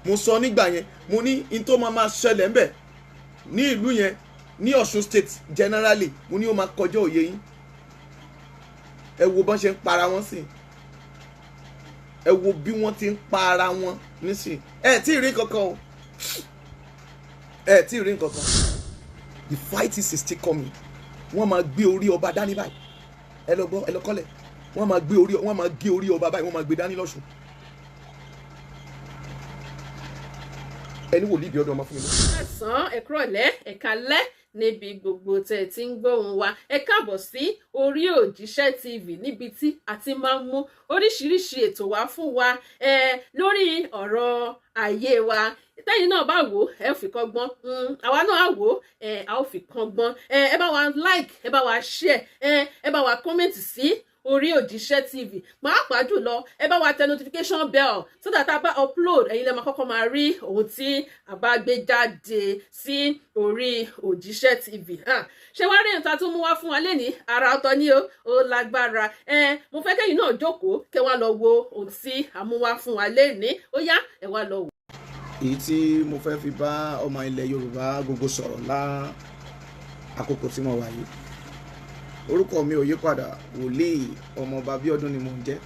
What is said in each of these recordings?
mo sọ nígbà yẹn mo ní in tó máa ṣẹlẹ̀ ńbẹ̀ ní ìlú yẹn ní Ọ̀ṣun state generally mo ní ó máa kọjá òye yín. Ẹ wo bọ́n ṣe ń para wọn sí, ẹ wo bí wọ́n ti ń para wọn nísìn. Ẹ tí ì rí kankan o, ẹ tí ì rí kankan. The fight is still coming. Wọ́n máa gbé orí ọba dání báyìí. Ẹ lọ gbọ́, ẹ lọ kọ́lẹ̀. Wọ́n máa gé orí ọba báyìí, wọ́n máa gbé dání lọ́ṣun. Ẹni Woli Abiodun ọmọ fún mi. Ẹ̀sán, ẹ̀kúrọ̀lẹ́, ẹ̀kálẹ́ níbi gbogbo tẹ̀ tí ń gbóhùn wa. Ẹ káàbọ̀ sí orí Òjíṣẹ́ TV níbi tí a ti máa ń mú oríṣiríṣi ètò wá fún wa lórí ọ̀rọ̀ ayé wa. Tẹ́yìn náà bá wò ẹ fi kọ́gbọ́n, àwa náà á wò a ó fi kọ́gbọ́n. Ẹ bá wa like, ẹ bá wa share, ẹ bá wa comment sí orí Òjíṣẹ́ TV. Pàápàá jùlọ ẹ bá wa tẹ notification bell so that a bá upload ẹ̀yin lè máa kọ́kọ́ máa rí ohun tí a bá gbé jáde sí orí Òjíṣẹ́ TV. Ṣé wá rí nǹkan tó mú wá fún wa lẹ́ni ara ọ̀tọ̀ ni ó lágbára. Mo fẹ́ kẹ́yìn náà jókòó kẹ́ wá lọ wo ohun tí a mú wá fún wa lẹ́ni. Ó yá ẹ wá lọ wò. Èyí tí mo fẹ́ fi bá ọmọ ilẹ̀ Yorùbá gbogbo sọ̀rọ̀ àkókò tí mo wà yìí. Orúkọ mi ò yí padà, Woli ọmọ Abiodun ni mò ń jẹ́.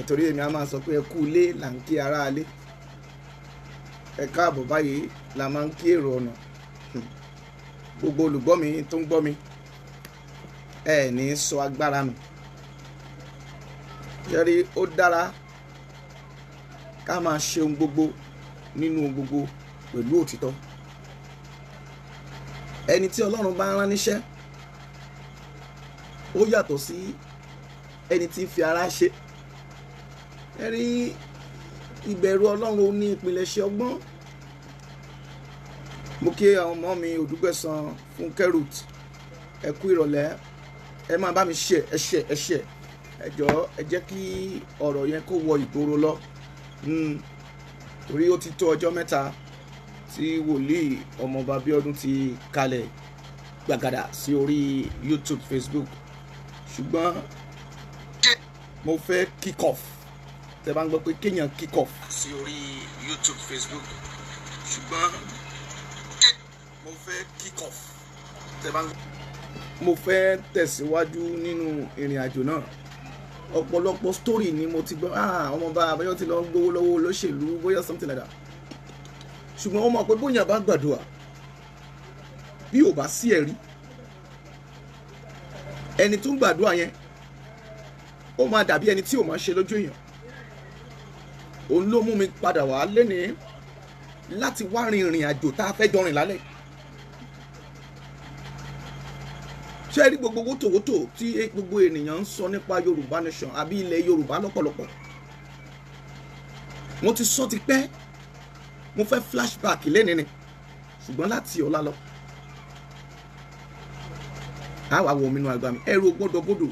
Torí èmi a máa sọ pé ẹ kú ilé là ń kí ará ilé. Ẹ káàbọ̀ báyìí la máa ń kí èrò ọ̀nà. Gbogbo olùgbọ́ mi tó ń gbọ́ mi, ẹ ní sọ agbára nù. Jẹ́rí ó dára ká máa ṣe ohun gbogbo nínú ohun gbogbo pẹ̀lú òtítọ́. Ẹni tí Ọlọ́run bá rán níṣẹ́ ó yàtọ̀ sí ẹni tí ń fi ara ṣe. Ẹ rí ìbẹ̀rù Ọlọ́run ní ìpilẹ̀ṣẹ̀ ọgbọ́n. Mo kí àwọn ọmọ mi Odúgbẹ̀san fún Kerut, ẹ kú ìrọ̀lẹ́, ẹ máa bá mi ṣe ẹ̀ṣẹ̀ ẹ jọ̀ọ́ ẹ jẹ́ kí ọ̀rọ̀ yẹn kó wọ ìgboro lọ. Torí ó ti tó ọjọ́ mẹ́ta tí Woli ọmọ Abiodun ti kalẹ̀ gbàgàdà sí orí YouTube, Facebook. Ṣùgbọ́n mo fẹ́ kickoff. Tẹ́ bá ń gbọ́ pé kéèyàn kickoff sí orí YouTube, Facebook. Ṣùgbọ́n mo fẹ́ kickoff. Tẹ́ bá ń gbọ́. Mo fẹ́ tẹ̀síwájú nínú ìrìn àjò náà. Ọ̀pọ̀lọpọ̀ story ni mo ti gbọ́. Ọmọ Abiodun ti lọ gbowó lọ́wọ́ olóṣèlú bóyá something like that. Ṣùgbọ́n ó mọ̀ pé bóyá bá gbàdúrà bí ò bá sí ẹ̀rí, ẹni tó ń gbàdúrà yẹn ó máa dàbí ẹni tí ò máa ṣe lójú èèyàn. Òun ló mú mi padà wá lénìí láti wá rin ìrìn àjò tá a fẹ́ jọ rìn lálẹ́. Ṣé rí gbogbo wótòwótò tí gbogbo ènìyàn ń sọ nípa Yorùbá nation àbí ilẹ̀ Yorùbá lọ́pọ̀lọpọ̀? Mo ti sọ ti pẹ́, mo fẹ́ flashback lénìí ni, ṣùgbọ́n láti ọ̀la lọ àwa wo mi nínú àgbà mi ẹrù gbọdọgbọdọ.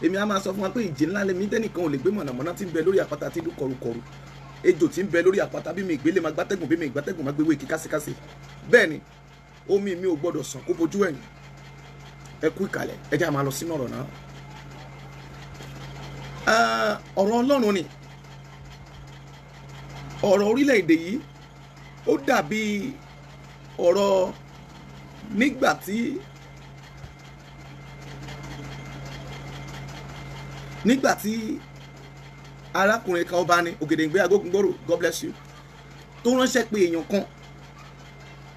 Èmi a máa sọ fún wa pé ìjì ńlá lèmi tẹnìkan ò lè gbé mọ̀nàmọ́ná tí ń bẹ lórí àpáta tí dún kọrùkọrù, ejò tí ń bẹ lórí àpáta bí mi ìgbélé máa gbátẹ́gùn bí mi ìgbátẹ́gùn máa gbéwé kíkásíkásí. Bẹ́ẹ̀ ni omi mi ò gbọdọ̀ sàn kó bojú ẹ̀yìn. Ẹ kú ìkàlẹ̀, ẹ jẹ́ a máa lọ sínú ọ̀rọ̀ náà. Ọ̀rọ̀ Ọlọ́run ni ọ̀rọ̀ orílẹ̀-èdè yìí. Ó dàbí ọ̀rọ̀ nígbà tí arákùnrin kan ọba ní Ògèdèngbé Agógungbòrò, God bless you, tó ránṣẹ́ pé èèyàn kan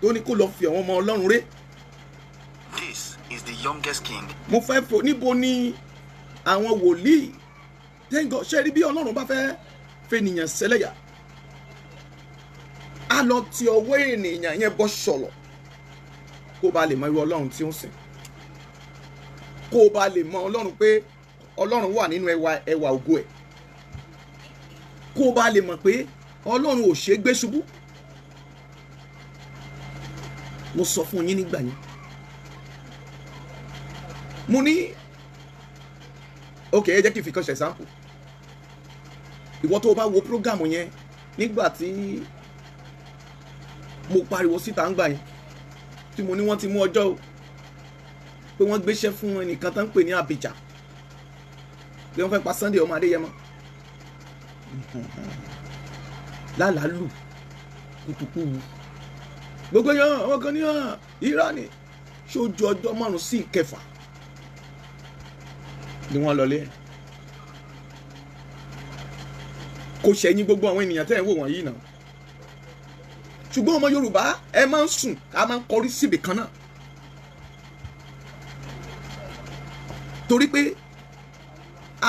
tó ní kó lọ fi àwọn ọmọ Ọlọ́run ré. This is the youngest king. Mo fẹ́ fò níbo ni àwọn wòlíì tẹ́ńgọ̀ ṣe rí bí Ọlọ́run bá fẹ́ fènìyàn ṣẹlẹ́yà, á lọ ti ọwọ́ ènìyàn yẹn bọ́ ṣọ̀lọ̀ kó ba lè mọ irú Ọlọ́run tí ó ń sìn, kó ba lè mọ Ọlọ́run pé Ọlọ́run wà nínú ẹwà ògo ẹ̀, kó ba lè mọ̀ pé Ọlọ́run ò ṣe é gbé ṣubú. Mo sọ fún yín nígbà yẹn, mo ní ẹ jẹ́ kí n fi kan ṣe example. Ìwọ tó o bá wo prógámù yẹn nígbà tí mo pariwo síta ń gbà yẹn tí mo ní wọ́n ti mú ọjọ́ o pé wọ́n gbéṣẹ́ fún ẹnìkan tó ń pè ní Abija pé wọ́n fẹ́ pa Sunday ọmọ Adéyẹmọ. lálàálù kùtùkù gbogbo yan àwọn kan ní irọ́ ni ṣojú ọjọ́ 5 sí 6 ni wọ́n lọlé ẹ̀ kò ṣẹ̀yìn gbogbo àwọn ènìyàn tẹ́ ẹ̀ ń wò wọ̀nyí náà ṣùgbọ́n ọmọ Yorùbá ẹ máa ń sùn ká máa ń kọrí síbì kan náà torí pé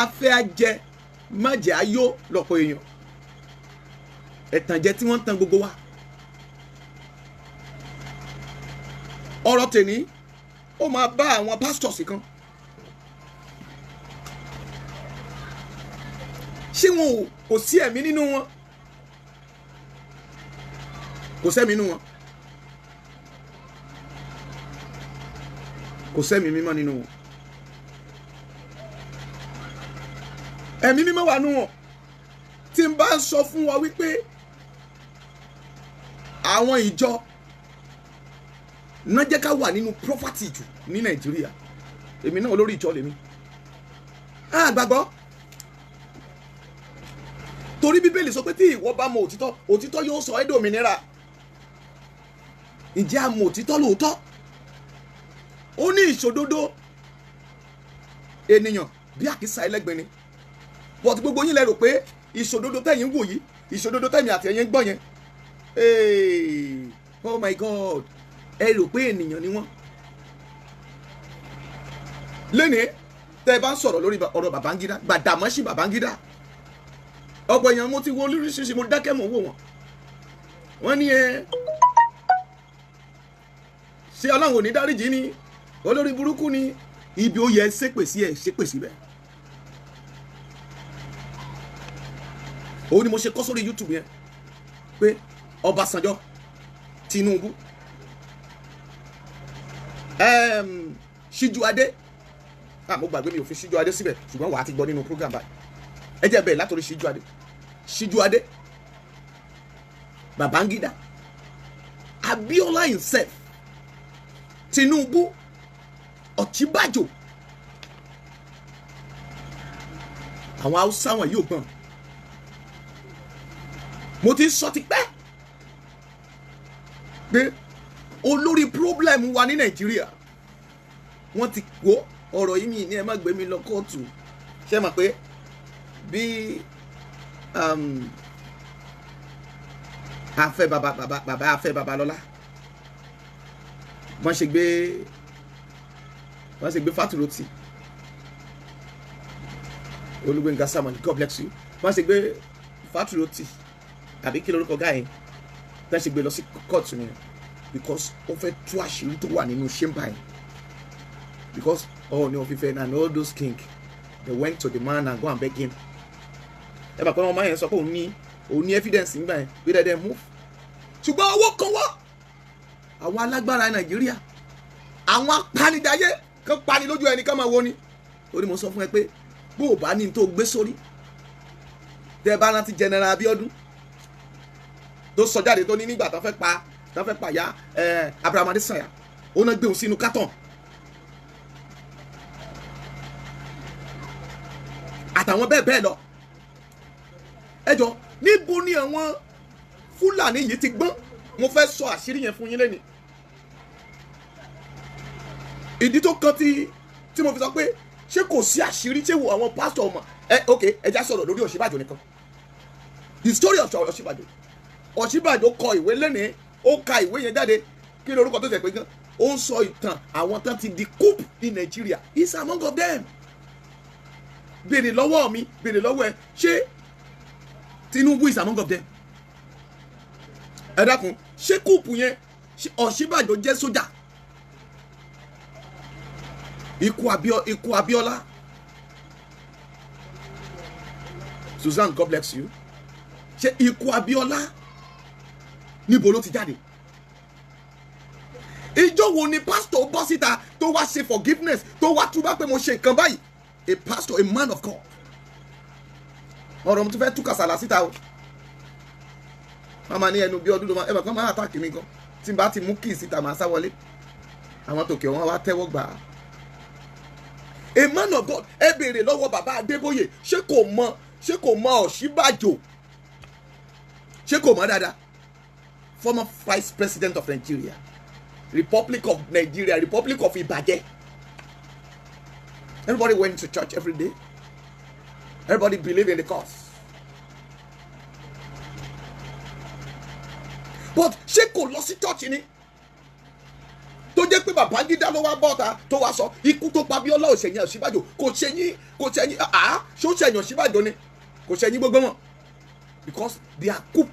afẹ́ ajẹ májẹ̀ ayó lọ́pọ̀ èèyàn ẹ̀tànjẹ tí wọ́n ń tan gbogbo wa ọ̀rọ̀ tèmi ó máa bá àwọn pastors kan ṣé wọn kò sí ẹ̀mí nínú wọn kò sẹ́mi nínú wọn kò sẹ́mi mímọ́ nínú wọn ẹ̀mí mímọ́ wà nínú wọn tí n bá ń sọ fún wa wípé àwọn ìjọ náà jẹ́ ká wà nínú property jù ní Nàìjíríà èmi náà olórí ìjọ lèmi gbàgbọ́ torí Bíbélì sọ pé tí ìwọ bá mọ òtítọ́ òtítọ́ yóò sọ ẹ́ dòmìnira ǹjẹ́ a mọ òtítọ́ lóòótọ́ ó ní ìṣòdodo ènìyàn bí àkísà ẹlẹ́gbin ni but gbogbo yín lẹ rò pé ìṣòdodo tẹ̀yin wò yìí ìṣòdodo tẹ̀yin àti ẹ̀yin gbọ́ yẹn oh my God ẹ rò pé ènìyàn ni wọ́n lónìí tẹ́ ẹ bá ń sọ̀rọ̀ lórí ọ̀rọ̀ Babangida Gbàdàmọ́sí Babangida ọ̀pọ̀ èèyàn mo ti wo lóríṣiríṣi mo dákẹ́ mò ń wò wọ́n ní ṣé Ọlọ́run ò ní dáríjì ni olórí burúkú ni ibi ó yẹ ṣépè sí ẹ ṣépè síbẹ̀ òun ni mo ṣe kọ́ sórí YouTube yẹn pé Ọbásanjọ́ Tinubu Síjú Adé mo gbàgbé mi ò fi Síjú Adé síbẹ̀ ṣùgbọ́n wàá ti gbọ́ nínú program báyìí ẹ jẹ́ bẹ́ẹ̀ látòrí Síjú Adé Babangida Abiola himself Tinubu Ọ̀chíbàjò àwọn Haúsá wọn yóò gbọ́n mo ti sọ ti pẹ́ pé olórí problem wa ní Nàìjíríà wọ́n ti kó ọ̀rọ̀ yìí mi ní ẹ má gbé mi lọ kóòtù ṣé mọ̀ pé bí afẹ́ bàbá afẹ́ Babalọ́lá wọ́n ṣe gbé Fáturotì Olúgbénga Samuel God bless you wọ́n ṣe gbé Fáturotì àbí kí lórúkọ gáà yẹn wọ́n ṣe gbé lọ sí kóòtù yẹn because ó fẹ́ tú àṣírí tó wà nínú chamber yẹn because ní òfìfẹ́ and all those king they went to the man and go and beg him ẹ bá pẹ́ wọn máa yẹn sọ pé òun ní evidence nígbà yẹn pé dẹ́dẹ́ move ṣùgbọ́n owó kan wọ́ àwọn alágbára Nàìjíríà àwọn apanidáyé kan pani lójú ẹni kan máa wo ni ó ní mo sọ fún ẹ pé bó o bá ní tó gbé sórí tẹ bá rántí General Abiodun tó sọ jáde tó ní nígbà tó fẹ́ pa ya Abraham Adesanya ó náà gbé òun sínú carton àtàwọn bẹ́ẹ̀ bẹ́ẹ̀ lọ ẹjọ́ níbo ni àwọn Fúlàní yìí ti gbọ́n mo fẹ́ sọ àṣírí yẹn fún yín lẹ́ni ìdí tó kan tí mo fi sọ pé ṣé kò sí àṣírí tí wo àwọn pásítọ̀ ọmọ ok ẹja sọ̀rọ̀ lórí Ọ̀ṣínbàjò nìkan the story of Ọ̀ṣínbàjò kọ ìwé lẹ́nìí ó ka ìwé yẹn jáde kí ni orúkọ tó tẹ̀ pé gan ó ń sọ ìtàn àwọn tán ti di coup ní Nàìjíríà is among of them béèrè lọ́wọ́ mi béèrè lọ́wọ́ ẹ ṣé Tinubu is among of them ẹ dákun ṣé kúùpù yẹn Ọ̀ṣínbàjò jẹ́ sójà ikú Abiola Susan God bless you ṣé ikú Abiola níbo ló ti jáde ìjọ wo ni pastor bọ́ síta tó wá ṣe forgiveness tó wá túbá pé mo ṣe nǹkan báyìí a pastor a man of God ọ̀rọ̀ mo tún fẹ́ tú kàsàlà síta o wọ́n máa ní ẹnu bí ọdún ló máa ẹ bàbá máa àtàkì mi gan tí n bá ti mú kí síta máa sá wọlé àwọn tòkè wọn wá tẹ́wọ́ gbà á a man of God ẹ béèrè lọ́wọ́ bàbá Adébóyè ṣé kò mọ Ọ̀ṣínbàjò ṣé kò mọ̀ dáadáa? Former Vice President of Nigeria, Republic of Nigeria, Republic of Ibadan. Everybody went to church every day. Everybody believed in the cause. But ṣé kò lọ sí church ni? Tó jẹ́ pé Babangida ló wá bọ́ta tó wá sọ ikú tó pa Abíọ́lá ò ṣẹ̀yìn Ọ̀ṣínbàjò kò ṣẹ̀yìn ṣó ṣẹ̀yìn Ọ̀ṣínbàjò ni kò ṣẹ̀yìn gbogbo wọn because they are coup.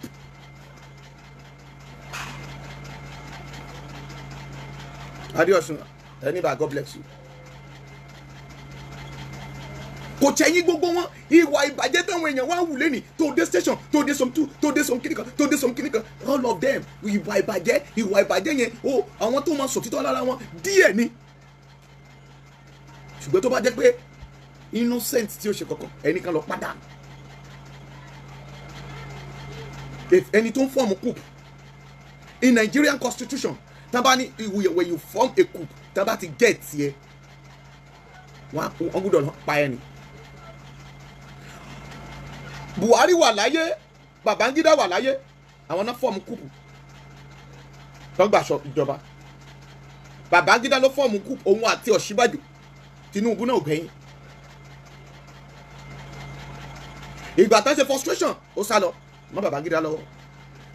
Adiosun Nipa, God bless you. Kò ṣẹ̀yìn gbogbo wọn ìwà ìbàjẹ́ táwọn èèyàn wá wù lẹ́nìí tó dé station tó dé some two tó dé some kìnìkan tó dé some kìnìkan all of them ìwà ìbàjẹ́ yẹn o àwọn tó máa sòtítọ́ lára wọn díẹ̀ ni. Ṣùgbọ́n tó bá jẹ́ pé innocent tí ó ṣe kankan ẹnìkan lọ padà ẹni tó ń fọ́ọ̀mù coup in Nigerian constitution tábà ní when you form a coup tábà ti get tiẹ̀ wọ́n gbọ́dọ̀ pa ẹni. Buhari wà láyé Babangida wà láyé àwọn náà fọ́ọ̀mù coup tó gbà ìjọba. Babangida ló fọ́ọ̀mù coup òun àti Ọ̀ṣínbàjò Tinubu náà gbẹ̀yìn. Ìgbà tó ṣe frustration ó sá lọ mọ́ Babangida lọ́wọ́.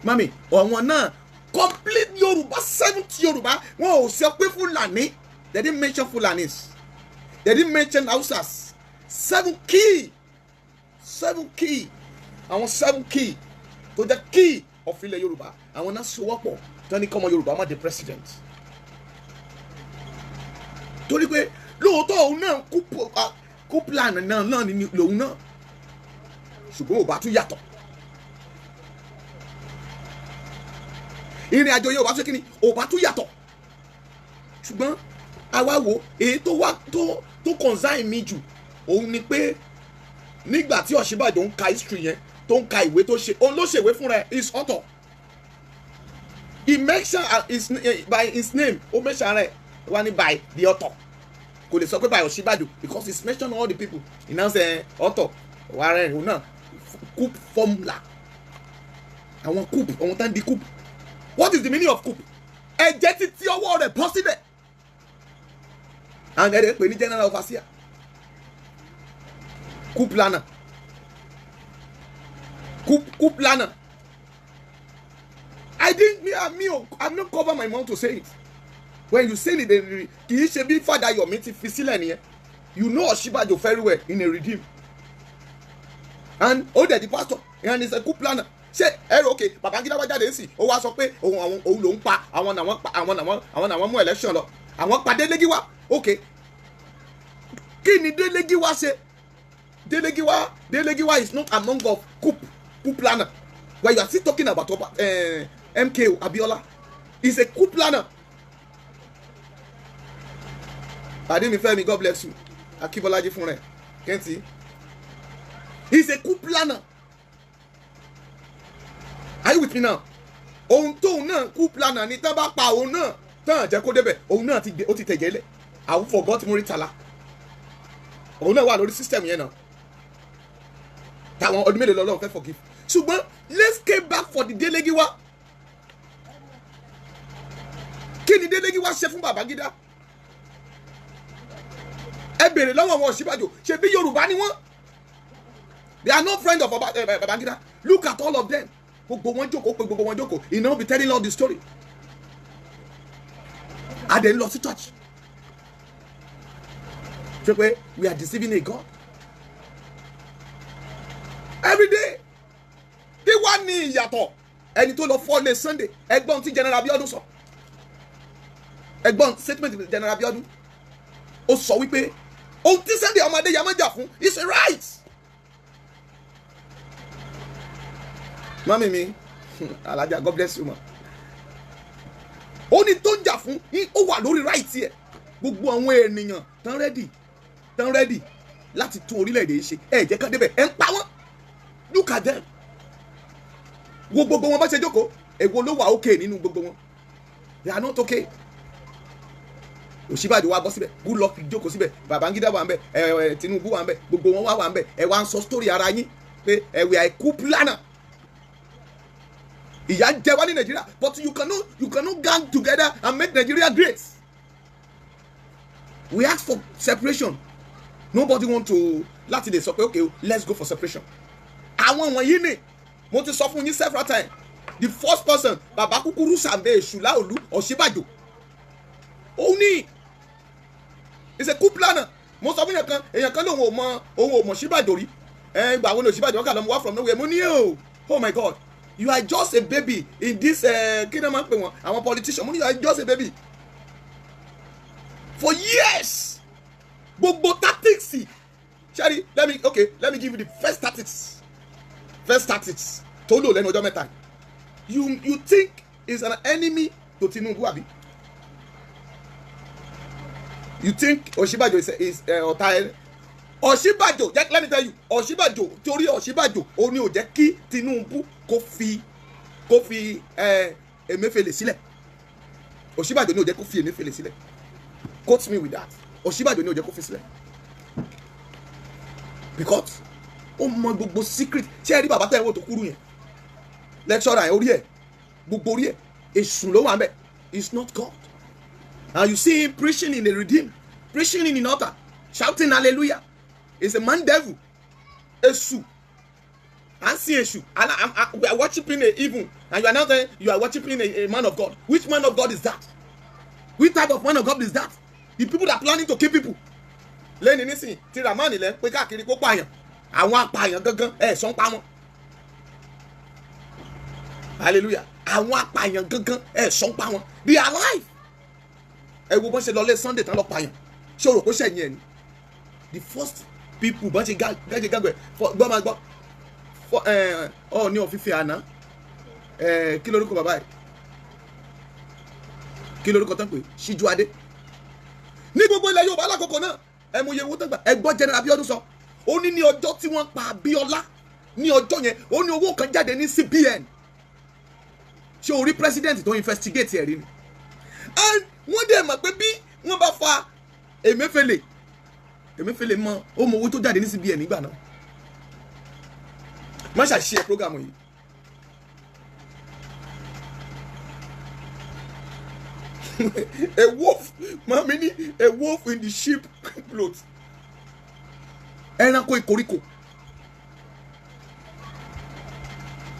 Mami ọ̀wọ́n náà complete Yorùbá 70 Yorùbá wọn ò sọ pé Fulani. They didn't mention Fulanis. They didn't mention Hausas. 7 key àwọn 7 key tó jẹ́ key of ilẹ̀ Yorùbá àwọn náà sowọ́pọ̀ tó ní kọ́mọ Yorùbá má di president. Torí pé lóòótọ́ òun náà kú plan náà ni lòun náà ṣùgbọ́n ò bá tún yàtọ̀. Ìrìn àjò Yorùbá ṣe kí ni ò bá tún yàtọ̀. Ṣùgbọ́n àwa wo èyí tó wá tó concern mi jù òun ni pé nígbà tí Ọ̀ṣínbàjò ń ka history yẹn tó ń ka ìwé tó ṣe òun ló ṣèwé fúnra ẹ̀ is author. He mention by his name ó mention rẹ̀ wá ní by the author kò lè sọ pé by Ọ̀ṣínbàjò because he mention all the people he now say author wà rẹ̀ òun náà coup formula àwọn coup àwọn tán di coup. What is the meaning of coup? Ẹ̀jẹ̀ ti ti ọwọ́ rẹ̀ bọ́ síbẹ̀ and ẹ̀rẹ̀ pè ní general overseer coup planner coup planner. I'm not cover my mouth to say it. When you say it kì í ṣe bí Father Yomi ti fi sílẹ̀ nìyẹn. You know Ọ̀ṣínbàjò very well in a redeem and ó dẹ̀ di pastor and he's a coup planner. Ṣé ẹ̀rọ òkè Babangida wá jáde sí ó wá sọ pé òun ló ń pa àwọn náà mú election lọ àwọn pa Delegiwa okay kí ni Delegiwa ṣe? Delegiwa is not among of coup planner when you are still talking about MKO Abiola is a coup planner. Ademifemi, God bless you. Akibolaji fún rẹ̀ kẹ́ntì he's a coup planner. Are you with me now? Ohun tóun náà coup planner ni tán bá pa òun náà tán jẹ́ kó débẹ̀ òun náà ó ti tẹ̀jẹ̀ lẹ̀ àwọn forgot Muritala òun náà wà lórí system yẹn náà táwọn ọdún mélòó lọ́lọ́run fẹ́ forgive. Ṣùgbọ́n let's get back for the Delegiwa. Kí ni Delegiwa ṣe fún Babangida? Ẹ bèrè lọ́wọ́ àwọn Ọ̀ṣínbàjò ṣe bí Yorùbá ni wọ́n. They are no friend of Babangida. Look at all of them. Gbogbo wọn jókòó. He now be telling all the story. Adé lọ sí church. Ṣé pé we are deceiving a God? Every day. Tí wá ní ìyàtọ̀ ẹni tó lọ fọ́lé Sunday ẹgbọ́n tí General Abiodun sọ. Ẹgbọ́n statement General Abiodun. Ó sọ wípé ohun tí Sunday ọmọdé yà máa jà fún is a right. Mami mi, Alaja, God bless you ma. Ó ní tó ń jà fún ó wà lórí right yẹ. Gbogbo àwọn ènìyàn tán ready láti tún orílẹ̀-èdè yìí ṣe. Ẹ jẹ́ ká débẹ̀ ẹ ń pa wọ́n. Look at them. Gbogbo wọn bá ṣe jókòó, èwo ló wà okay nínú gbogbo wọn. They are not okay. Ọ̀ṣínbàjò wá bọ́ síbẹ̀, good luck jókòó síbẹ̀, Babangida wà ń bẹ̀, Tinubu wà ń bẹ̀, gbogbo wọn wà ń bẹ̀, ẹ wá ń sọ story ara yín pé we are a coup planner. ìyà jẹ wá ní Nigeria, but you cannot gang together and make Nigeria great. We ask for separation. Nobody want to láti dey sọ pé okay, let's go for separation. Àwọn wọ̀nyí ni mo ti sọ fún yín several times. The first person, bàbá kúkúrú Sàmbé Ṣùláolú Ọ̀ṣínbàjò. Oni is a coup planner. Mo sọ fún èèyàn kan lòun ò mọ̀ Ṣíbàjò rí. Ìgbà wo ni Ṣíbàjò kà lọ́mọ wá from nowhere. Mo ní oh my God, you are just a baby in this kí ni wọ́n máa ń pè wọ́n àwọn politician. Mo ní you are just a baby for years. Gbogbo tactics. Shari, let me give you the first tactics. Tó lò lẹ́nu ọjọ́ mẹ́ta. You think is an enemy to Tinubu abi? You think Ọ̀ṣínbàjò is ọ̀tá Ọ̀ṣínbàjò? Let me tell you, Ọ̀ṣínbàjò torí Ọ̀ṣínbàjò ó ní ó jẹ́ kí Tinubu kó fi Emefiele sílẹ̀. Ọ̀ṣínbàjò ní ó jẹ́ kó fi Emefiele sílẹ̀. Quote me with that. Ọ̀ṣínbàjò ní ó jẹ́ kó fi sílẹ̀. Because ó mọ gbogbo secret. Ṣé ẹ rí bàbá tẹ́ ẹ wò tó kúrú yẹn? Lecturer ẹ̀ orí ẹ̀ gbogbo orí ẹ̀ èṣù ló wà ń bẹ̀. It's not God. And you see him preaching in the redeemed, preaching in an altar, shouting hallelujah. It's a man devil. Èṣù. I see Èṣù. And we are worshiping a evil. And you are now saying you are worshiping a man of God. Which man of God is that? Which type of man of God is that? The people that are planning to kill people. Lẹ́ni nísìnyí tí Ramani lẹ́ pé káàkiri kó pààyàn. Àwọn apààyàn gangan sọ́n pa wọn. Hallelujah. Àwọn apààyàn gangan sọ́n pa wọn. They are alive. Ẹ wo bọ́n ṣe lọ lé Sunday tán lọ pààyàn. Ṣé o rò pé ṣẹ̀yìn ẹ̀ ni? The first people bọ́n ṣe gágẹ̀ gbọ́ máa gbọ́. Ní ọ̀fífẹ́ àná. Kí lórúkọ bàbá ẹ̀? Kí lórúkọ tán pé? Ṣíjú Adé. Ní gbogbo ilẹ̀ Yorùbá lákòókò náà, ẹ mú iye owó tán gbà. Ẹ gbọ́ General Abiodun sọ. Ó ní ọjọ́ tí wọ́n pa Abíọ́lá. Ní ọjọ́ yẹn, ó ní owó kan jáde ní CBN. Ṣé o rí president tó investigate ẹ̀ rí ni? And wọ́n dẹ̀ mọ̀ pé bí wọ́n bá fa Emefiele mọ ó mọ owó tó jáde ní CBN nígbà náà. Má ṣàṣìṣe program yìí. A wolf, mami ní a wolf in the sheep cloth. Ẹranko ìkoríko.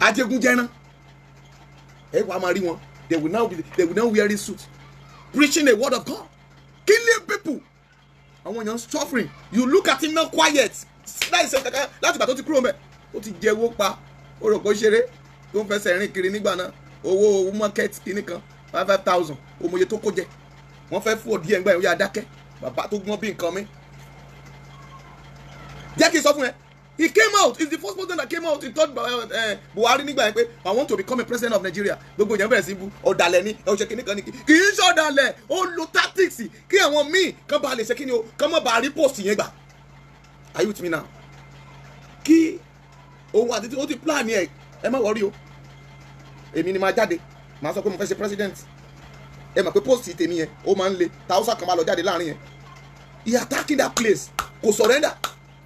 Ajégunjẹran. Ẹ wá máa rí wọn. They will now wearing suits, preaching the word of God, killing people. And when you're suffering, you look at him now quiet. Láti ìgbà tó ti kúrò mẹ́, ó ti jẹ owó pa, ó rò pé ó ṣeré, tó ń fẹsẹ̀ rìn kiri nígbà náà, owó market kìíní kan, 5,000, òmòye tó kó jẹ. Wọ́n fẹ́ fún òdì ẹ̀ngbà yẹn, ó yà dákẹ́, bàbá tó gbọ́n bí nǹkan mi. Jẹ́ kí n sọ fún ẹ, he came out, he's the first person that came out, he told Buhari nígbà yẹn pé, I want to become a president of Nigeria. Gbogbo yẹn bẹ̀rẹ̀ sí bu ọ̀dàlẹ̀ ní ọ̀ṣẹ̀ kìíní kan ní kì í ṣe ọ̀dàlẹ̀, ó lo tactics kí àwọn míì kan bá lè ṣe kíni o, kan mọ̀ bá rí post yẹn gbà. Are you with me now? Kí òun àti tí ó ti plan yẹn, ẹ má worry o. Èmi ni máa jáde, màá sọ pé mo fẹ́ ṣe president. Ẹ mọ̀ pé post tèmi yẹn, ó máa ń le, Tausa kan máa lọ jáde láàrin yẹn. He attacking that place, kò surrender.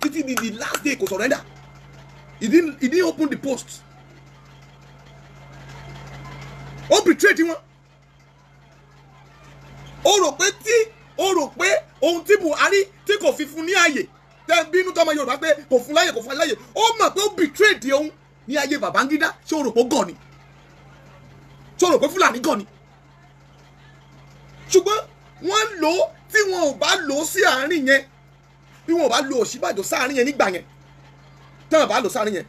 Títí di the last day kò surrender. He didn't open the post. Ó betray wọn. Ó rò pé ohun tí Buhari tí kò fi fún ní ààyè tẹ́ bínú tọ́mọ Yorùbá pé kò fún láyè. Ó mọ̀ pé ó betray di ohun ní ayé Babangida. Ṣé o rò pé ó gọ̀ ni? Ṣé o rò pé Fúlàní gọ̀ ni? Ṣùgbọ́n wọ́n lò ó tí wọn ò bá lò ó sí àárín yẹn. Bí wọn ò bá lo Ọ̀ṣínbàjò sáàrin yẹn nígbà yẹn, tí wọn bá lo sáàrin yẹn,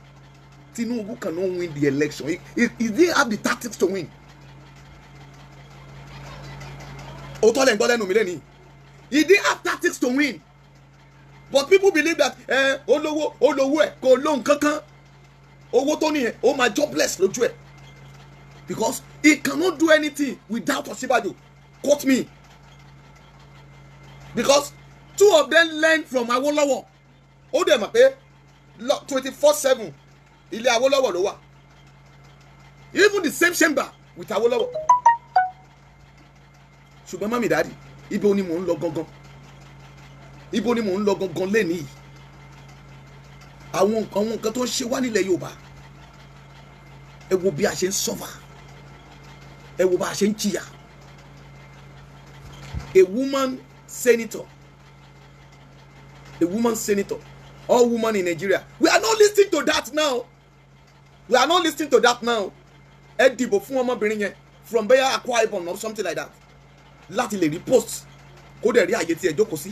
Tinubu cannot win the election. He didn't have the tactics to win. Òótọ́ lẹ́ ń gbọ́ lẹ́nu mi lẹ́nìí. He didn't have tactics to win. But people believe that olówó ẹ̀ kò lóhun kankan. Owó tó níyẹn, ó máa jobless lójú ẹ̀. Because he cannot do anything without Ọ̀ṣínbàjò. Quote me. Because two of them learned from Awolowo. Ó dẹ̀ mọ̀ pé 24/7 ilé Awolowo ló wà. Even the same chamber with Awolowo. Ṣùgbọ́n mami daddy, ibo ni mò ń lọ gangan. Ibo ni mò ń lọ gangan lẹ́nìí. Àwọn nǹkan tó ń ṣe wá nílẹ̀ Yorùbá. Ẹ wo bí a ṣe ń suffer. ẹ wo bá a ṣe ń jìyà. A woman senator, all women in Nigeria, we are not listening to that now. Ẹ dìbò fún ọmọbìnrin yẹn from bẹ́yà Akwa Ibom or something like that láti lè repost kó dẹ̀ rí àyè tí ẹ jókòó sí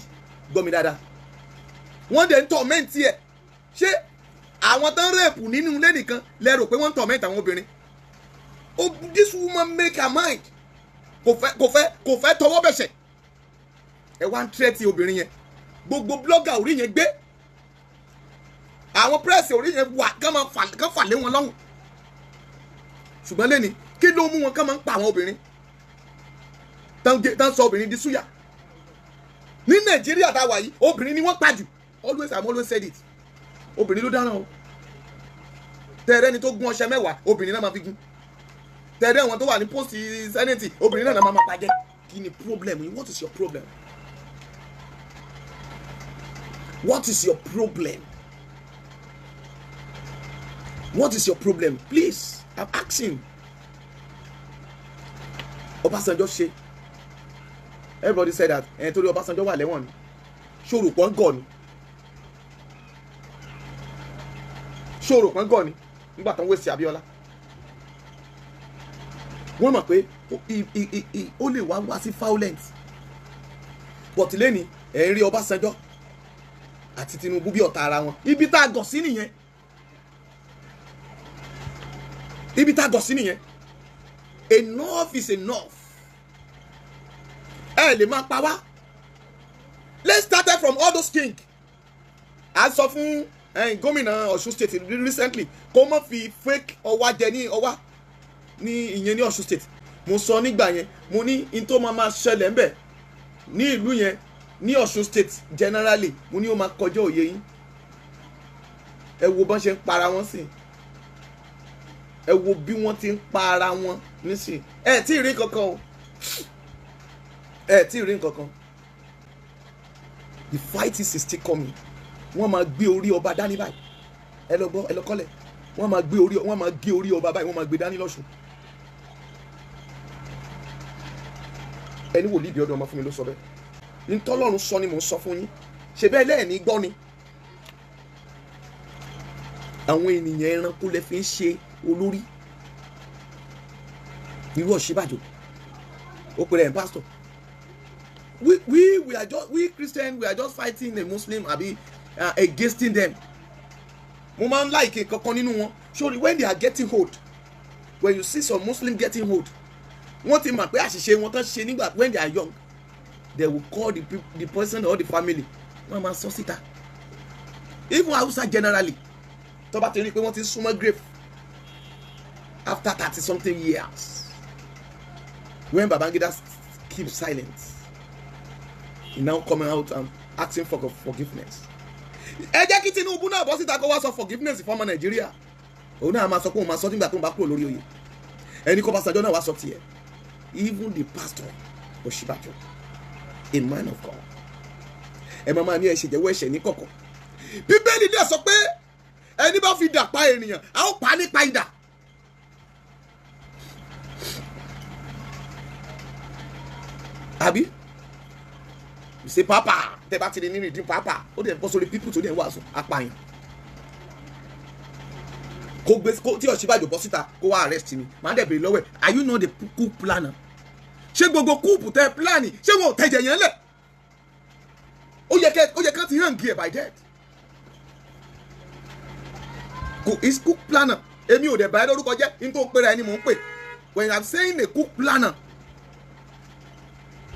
gbọ́mi dáadáa. Wọ́n dẹ̀ ń torment ẹ̀. Ṣé àwọn tán rape nínú ilé nìkan lẹ rò pé wọ́n ń torment àwọn obìnrin? Oh, this woman make her mind. Kò fẹ́ tọwọ́ bẹ̀ṣẹ̀. Ẹ wá ń tírẹ́tì obìnrin yẹn. Gbogbo blogger orí yẹn gbé. Àwọn press orí yẹn wà kán fà lé wọn lọ́hùn. Ṣùgbọ́n lẹ́ni kí ló mú wọn kán máa ń pa àwọn obìnrin? Tán sọ obìnrin di súyà. Ní Nàìjíríà tá a wà yìí, obìnrin ni wọ́n pa jù. I'm always said it. Obìnrin ló dáná o. Tẹ̀rẹ́ ni tó gún ọṣẹ mẹ́wàá, obìnrin náà máa fi gún. Tẹ̀rẹ́ wọn tó wà ní post senate, obìnrin náà máa pàjẹ́. Kí ni problem yìí? What is your problem? What is your problem? What is your problem? Please, I'm asking. Obasanjo ṣe. Everybody said that. And torí Obasanjo wà lẹ́wọ̀n ni. Ṣòro pọ́n gọ̀ ni. Ṣòro pọ́n gọ̀ ni. Nígbà tán wéṣì Abíọ́lá. Wọ́n mọ̀ pé ó lè wá sí violence. But lẹ́ni ẹ̀ ń rí Obasanjo àti Tinubu bí ọ̀tá ara wọn. Ibi tá a gọ̀ sí nìyẹn. Enough is enough. Ẹ lè máa pa wá. Let's start from all those kings. A sọ fún gómìnà Ọ̀ṣun state recently kó má fi fake ọwá jẹ ní ọwá ní ìyẹn ní Ọ̀ṣun state. Mo sọ nígbà yẹn mo ní in tó máa ṣẹlẹ̀ ńbẹ̀ ní ìlú yẹn ní Ọ̀ṣun state generally mo ní ó máa kọjá òye yín. Ẹ wo bọ́n ṣe ń para wọn sí. Ẹ wo bí wọ́n ti ń pa ara wọn nísìn. Ẹ tí ì rí kankan o. The fight is still coming. Wọ́n máa gbé orí ọba dání báyìí. Ẹ lọ gbọ́, ẹ lọ kọ́lẹ̀. Wọ́n máa gé orí ọba báyìí, wọ́n máa gbé dání lọ́ṣùn. Ẹni Wòlíì Abiodun ọmọ fún mi ló sọ bẹ́ẹ̀. Ntọ́lọ́run sọ ni mò ń sọ fún yín. Ṣé bẹ́ẹ̀ lẹ́ẹ̀ni gbọ́ ni? Àwọn ènìyàn ẹranko lẹ fi ń ṣe olórí. Irú Ọ̀ṣínbàjò ó pèrè ẹ̀ pastor. We Christians, we are just fighting the Muslim against them. Mo máa ń like kankan nínú wọn. Surely when they are getting old, when you see some Muslim getting old, wọ́n ti mọ̀ pé àṣìṣe wọn tán ṣe nígbà when they are young, they will call the person or the family. Wọ́n máa sọ síta. Even Hausa generally, tó bá ti rí pé wọ́n ti súnmọ́ grave after 30-something years, when Babangida keeps silent, he now coming out and asking for forgiveness. Ẹ jẹ́ kí Tinubu náà bọ́ síta kó wá sọ forgiveness fún ọmọ Nàìjíríà. Òun náà máa sọ pé òun máa sọ nígbà tó ń bá kúrò lórí oyè. Ẹni kó Ọbásanjọ́ náà wá sọ tiẹ̀. Even the pastor Oshibajo, a man of God. Ẹ máa ní ẹ ṣe jẹ́wọ́ ẹ̀ṣẹ̀ ní kọ̀kọ̀. Bíbélì dẹ̀ sọ pé ẹni bá fi idà pa ènìyàn, a ó pa á nípa idà. Àbí? You say papa, tẹ́ bá ti rí nínú ìdí papa, ó dẹ̀ bọ́ sórí people tó dẹ̀ wàásù apààyàn. Tí Ọ̀ṣínbàjò bọ́ síta kó wá arrest mi, màá dẹ̀ bèrè lọ́wọ́ ẹ̀, are you not the coup planner? Ṣé gbogbo kúùpù tẹ́ plan ṣé wọn ò tẹ̀jẹ̀ yẹn lẹ̀? Ó yẹ ká ti hàn gí ẹ̀ by death. Is cook planner. Èmi ò dẹ̀ bá ẹ lórúkọ jẹ́ ní tó ń pera ẹni mò ń pè. When I'm saying a cook planner,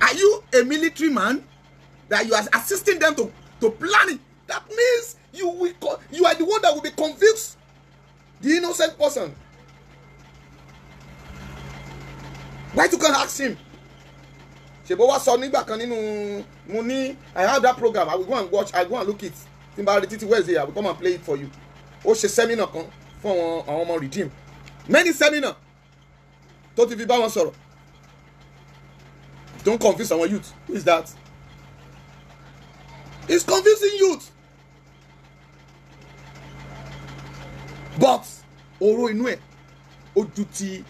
are you a military man that you are assisting them to planning? That means you are the one that will be convinced the innocent person. Why you can't ask him? Ṣèbó wá sọ nígbà kan nínú mo ní I have that program, I will go and watch, I go and look it. Timbari Titi Wednesday, I will come and play it for you. Ó ṣe seminar kan fún àwọn ọmọ redeem. Many seminar tó ti fi bá wọn sọ̀rọ̀. Don't confuse our youth. Who is that? It's confusing youth. But ọ̀rọ̀ inú ẹ̀ ó ju ti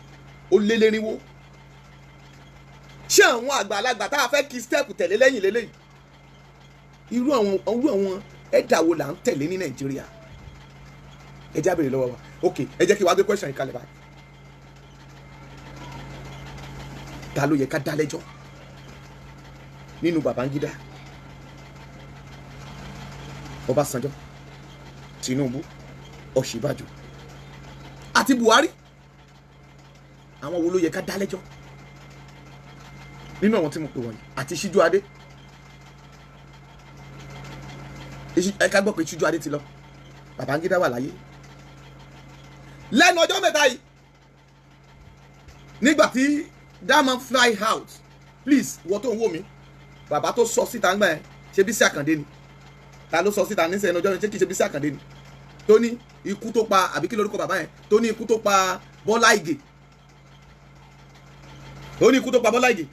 ó lé lérinwó ṣé àwọn àgbàlagbà tá a fẹ́ kí step tẹ̀lé lẹ́yìn lélẹ́yìí irú àwọn ẹ̀dà wo là ń tẹ̀lé ní Nàìjíríà ẹ jẹ́ á béèrè lọ́wọ́ wa ok ẹ jẹ́ kí wàá gbé question yìí kalẹ̀ báyìí ta ló yẹ ká dá lẹ́jọ́ nínú Babangida Ọbásanjọ́ Tinubu Ọ̀ṣínbàjò àti Buhari àwọn wo ló yẹ ká dá lẹ́jọ́ nínú àwọn tí mo pè wọ̀nyí àti Síjú Adé ẹ ká gbọ́ pé Síjú Adé ti lọ Babangida wà láyé lẹ́nu ọjọ́ mẹ́ta yìí nígbà tí diamond fly out please wọ́n tó ń wò mí bàbá tó sọ síta ń gbà ẹ́ ṣe Bísí Àkàndé ni ta ló sọ síta nísìnyẹn ọjọ́ ṣé kìí ṣe Bísí Àkàndé ni tó ní ikú tó pa àbí kí lórúkọ bàbá yẹn tó ní ikú tó pa Bọ́lá Ìgè ó ní ikú tó pa Bọ́lá Ìgè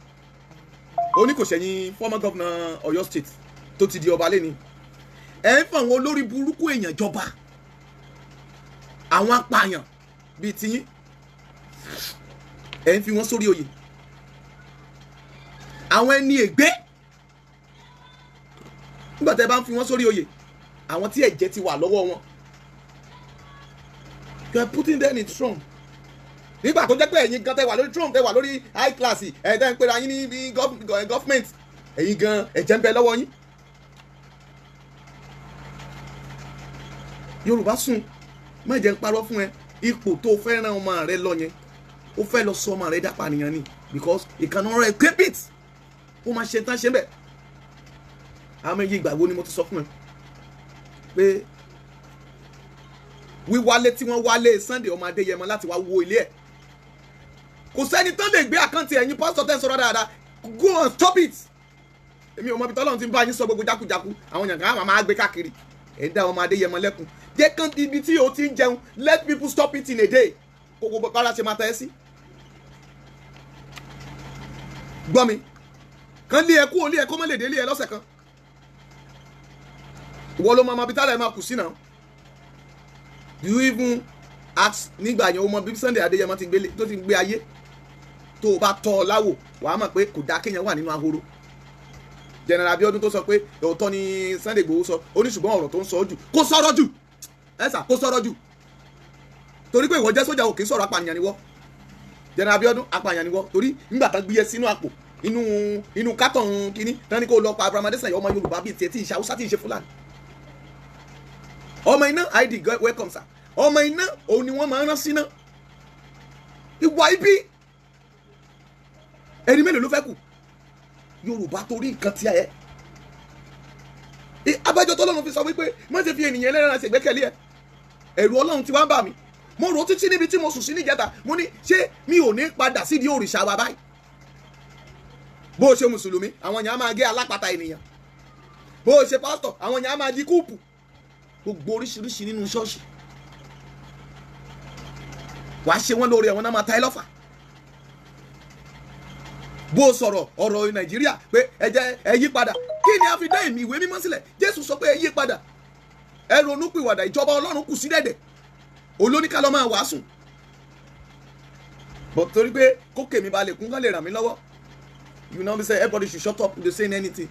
ó ní kò ṣẹ̀yìn former governor Ọ̀yọ́ state tó ti di ọba lẹ́ni ẹ̀ ń fọ̀wọ́n olórí burúkú èèyàn jọba àwọn apààyàn bíi tiyín ẹ̀ ń fi wọ́n sórí oyè àwọn ẹni ègbé nígbà tẹ́ bá ń fi wọ́n sórí oyè àwọn tí ẹ̀jẹ̀ ti wà lọ́wọ́ wọn you are putting them in throne nígbà tó jẹ́ pé ẹ̀yin gan tẹ́ wà lórí throne tẹ́ wà lórí high class tẹ́ ń pera yín ní government ẹ̀yin gan ẹ̀jẹ̀ ń bẹ lọ́wọ́ yín Yorùbá sùn má jẹ́ ń parọ́ fún ẹ ipò tó fẹ́ ràn ọmọ rẹ lọ yẹn ó fẹ́ lọ sọ ọmọ rẹ dàpọ̀ àníyàn ni because ìkànnì ọ̀rọ̀ ẹ̀ keep it ó máa ṣe tán ṣe bẹ́ẹ̀ àwọn ẹyẹ ìgbàgbọ́ ni mo ti sọ fún ẹ pé wíwálé tí wọ́n wálé Sunday ọmọ Adéyẹmọ láti wá wo ilé ẹ̀ kò sẹ́ni tán lè gbé àkáǹtì ẹ̀yin pásítọ̀ tẹ́ ń sọ̀rọ̀ dáadáa go and stop it èmi ò mọ ibi tọ́lọ́run ti ń bá yín sọ gbogbo jákujàku àwọn èèyàn kan máa gbé káàkiri ẹ̀ dá ọmọ Adéyẹmọ lẹ́kùn jẹ́ kán ibi tí o ti ń jẹun let people stop it in a day gbogbo bára ṣe máa tẹ́ ẹ sí gbọ́ mi kán lé ẹkú olé ẹkọ́ mọ́lẹ̀dé lé ẹ lọ́sẹ̀ kan ìwọ ló máa bí tálẹ̀ máa kù sí náà do you even ask nígbà yẹn o mọ bí Sunday Adéyẹmọ ti gbélé tó ti gbé ayé tó o bá tọ́ ọ láwò wàá mọ̀ pé kò dá kéèyàn wà nínú ahoro General Abiodun tó sọ pé òótọ́ ni Sunday Igboho sọ ó ní ṣùgbọ́n ọ̀rọ̀ tó ń sọ jù kó sọ̀rọ̀ jù ẹ̀sà kó sọ̀rọ̀ jù torí pé ìwọ jẹ́ sójà òkè sọ̀rọ̀ apànìyàn ni wọ́ General Abiodun apànìyàn ni wọ́ torí nígbà tán gbé yẹ sínú àpò inú kátọ̀n kínní tán ní kó lọ pa Abraham Adesanya ọmọ Yorùbá bíi tiẹ̀ tí ìṣe Haúsá tí ìṣe Fúlàní ọmọ iná id welcome sir ọmọ iná òun ni wọ́n máa ń rán síná ìwà ibi ẹni mélòó ló fẹ́ kù Yorùbá torí nǹkan tí a yẹ abájọ tó lọ́run fi sọ wípé má ṣe fi ènìyàn ẹlẹ́ran ṣègbẹ́kẹ̀lé ẹ ẹ̀rù Ọlọ́run ti wá ń bà mí mo rò títí níbi tí mo sùn sí níjẹta mo ní ṣé mi ò ní padà sídìí òrìṣà wa báyìí bó o ṣe mùsùlùmí àwọn èèyàn á máa gé alápatà ènìyàn bó o ṣe pásítọ̀ àwọn èèyàn á máa di kúùpù gbogbo oríṣiríṣi nínú ṣọ́ọ̀ṣì wàá ṣe wọ́n lórí ẹ̀wọ̀n náà máa ta ẹ lọ́fà bó o sọ̀rọ̀ ọ̀rọ̀ Nàìjíríà pé ẹ yí padà kí ni a fi dá èmi ìwé mímọ́ sílẹ̀ Jésù sọ pé ẹ yí padà ẹ ronú pìwàdà ìjọba Ọlọ́run kù sí dẹ̀dẹ̀ olóníkà lọ́ máa wàásù but torí pé kókè mi balẹ̀ kún kán lè ràn mí lọ́wọ́ you know me say everybody should shut up they saying anything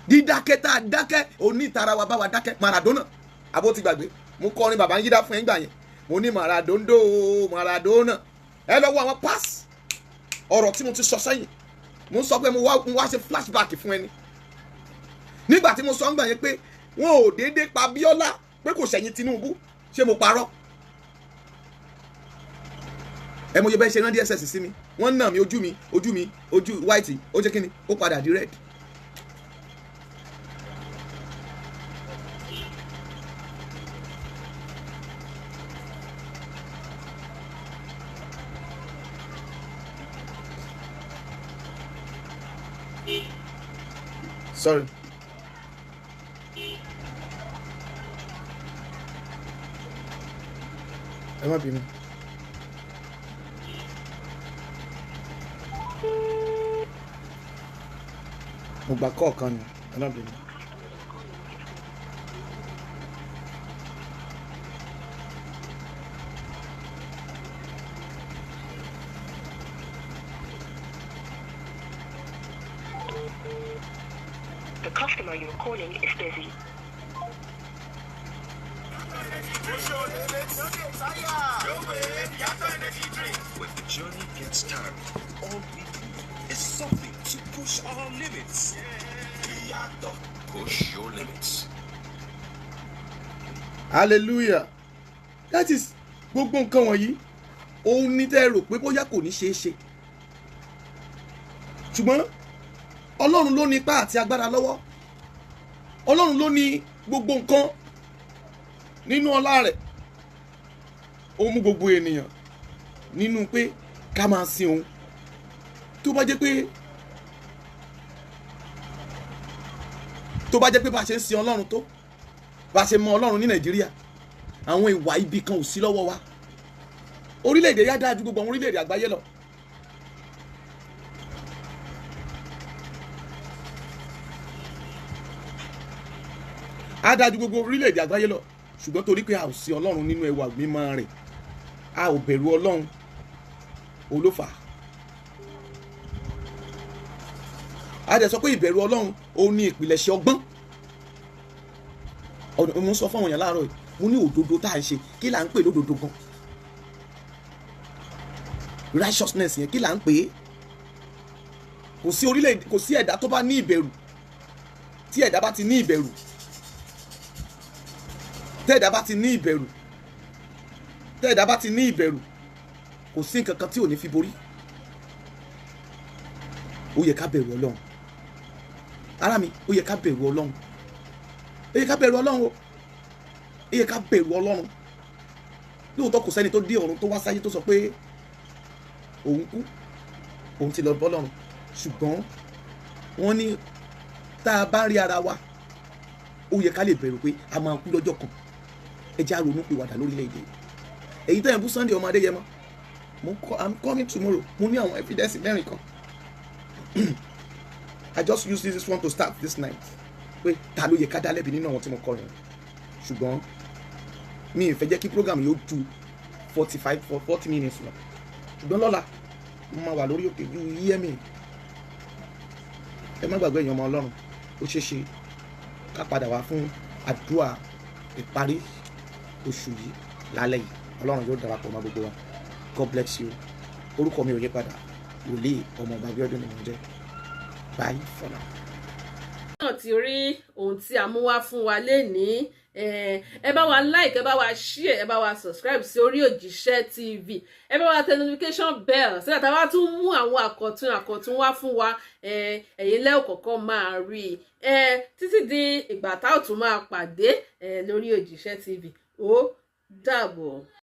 dídákẹ́ tá a dákẹ́ onítara wa bá wa dákẹ́ Maradona àbó ti gbàgbé mo kọrin Babangida fún ẹ gbà yẹn mo ní Maradona ẹ lọ wo àwọn pass ọ̀rọ̀ tí mo ti sọ sẹ́yìn mo sọ pé mo wá ṣe flashback fún ẹni nígbà tí mo sọ ń gbà yẹn pé wọn ò déédéé pa Bíọ́lá pé kò ṣẹ̀yìn Tinubu ṣé mo parọ́ ẹ mo yẹ bẹ́ẹ̀ ṣe rán DSS sí mi wọ́n nà mí ojú white ó jẹ́ kí ni ó padà di red. Sorry. Ẹ má bínú. Mo gbà kọ̀ọ̀kan ni, ẹ má bínú. The customer you're calling is busy. When the journey gets tiring, all we need is something to push our limits. Push your limits. Hallelujah. That is gbogbo nǹkan wọ̀nyí òun ní tẹ́ rò pé bóyá kò ní ṣeé ṣe. Ṣùgbọ́n Ọlọ́run ló ní ipá àti agbára lọ́wọ́. Ọlọ́run ló ní gbogbo nǹkan nínú ọlá rẹ̀. Ó mú gbogbo ènìyàn nínú pé ká máa sin òun. Tó bá jẹ́ pé bá ṣe ń sin Ọlọ́run tó bá ṣe mọ Ọlọ́run ní Nàìjíríà, àwọn ìwà ibi kan ò sí lọ́wọ́ wa. Orílẹ̀-èdè yá dáa ju gbogbo àwọn orílẹ̀-èdè àgbáyé lọ. Á dáa ju gbogbo orílẹ̀-èdè àgbáyé lọ. Ṣùgbọ́n torí pé a ò sí Ọlọ́run nínú ẹwà mímọ́ rẹ̀, a ò bẹ̀rù Ọlọ́run, olófà. A dẹ̀ sọ pé ìbẹ̀rù Ọlọ́run òun ní ìpìlẹ̀ṣẹ̀ ọgbọ́n. Mo sọ fún àwọn èèyàn láàárọ̀ yìí, mo ní òdodo tá à ń ṣe, kí là ń pè lódodo gan? Righteousness yẹn kí là ń pè é? Kò sí ẹ̀dá tó bá ní ìbẹ̀rù. Tí ẹ̀dá bá ti ní ìbẹ̀rù, kò sí nǹkan kan tí ò ní fi borí. Ó yẹ ká bẹ̀rù Ọlọ́run. Ará mi, ó yẹ ká bẹ̀rù Ọlọ́run. Ó yẹ ká bẹ̀rù Ọlọ́run o. Ó yẹ ká bẹ̀rù Ọlọ́run. Lóòótọ́ kò sẹ́ni tó dé ọ̀run tó wá sáyé tó sọ pé òun kú, òun ti lọ bọ́ lọ́run. Ṣùgbọ́n wọ́n ní tá a bá rí ara wa, ó yẹ ká lè bẹ̀rù pé a máa kú lọ́jọ́ kan. Ẹ jẹ́ á ronú pìwàdà lórílẹ̀-èdè. Èyí tẹ́ ẹ̀ ń bú Sunday ọmọ Adéyẹmọ, I'm coming tomorrow. Mo ní àwọn evidence mẹ́rin kan. I just use this one to start this night. Pé ta ló yẹ ká dá lẹ́bi nínú àwọn tí mo kọrin. Ṣùgbọ́n mi ì fẹ́ jẹ́ kí program yóò ju 40 minutes lọ. Ṣùgbọ́n lọ́la mo máa wà lórí òkè ju yíyẹ́ mi. Ẹ má gbàgbé èèyàn ọmọ Ọlọ́run. Ó ṣeé ṣe ká padà wá fún àdúrà ìparí oṣù yìí lálẹ́ yìí. Ọlọ́run yóò darapọ̀ mọ́ gbogbo wa. God bless you. Orúkọ mi ò yí padà. Woli ọmọ Abiodun ni mo jẹ́. Bye for now. Náà ti rí ohun tí a mú wá fún wa lénìí. Ẹ bá wa like, ẹ bá wa share, ẹ bá wa subscribe sí Orí Òjíṣẹ́ TV. Ẹ bá wa tẹ notification bell so that a bá tún mú àwọn àkọ̀tun wá fún wa. Ẹ̀yin lẹ́ ò kọ́kọ́ máa rí. Títí di ìgbà tá ò tún máa pàdé lórí Òjíṣẹ́ TV. Ó dàbọ̀.